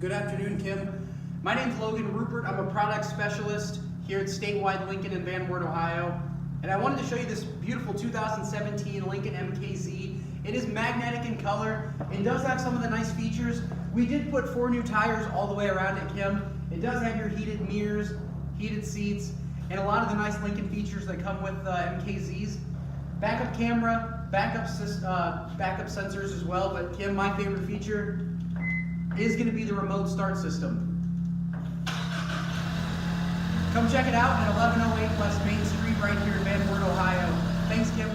Good afternoon, Kim. My name's Logan Rupert. I'm a product specialist here at Statewide Lincoln in Van Wert, Ohio. And I wanted to show you this beautiful 2017 Lincoln MKZ. It is magnetic in color. It does have some of the nice features. We did put 4 new tires all the way around it, Kim. It does have your heated mirrors, heated seats, and a lot of the nice Lincoln features that come with MKZs. Backup camera, backup sensors as well, but Kim, my favorite feature is going to be the remote start system. Come check it out at 1108 West Main Street right here in Van Wert, Ohio. Thanks, Kim.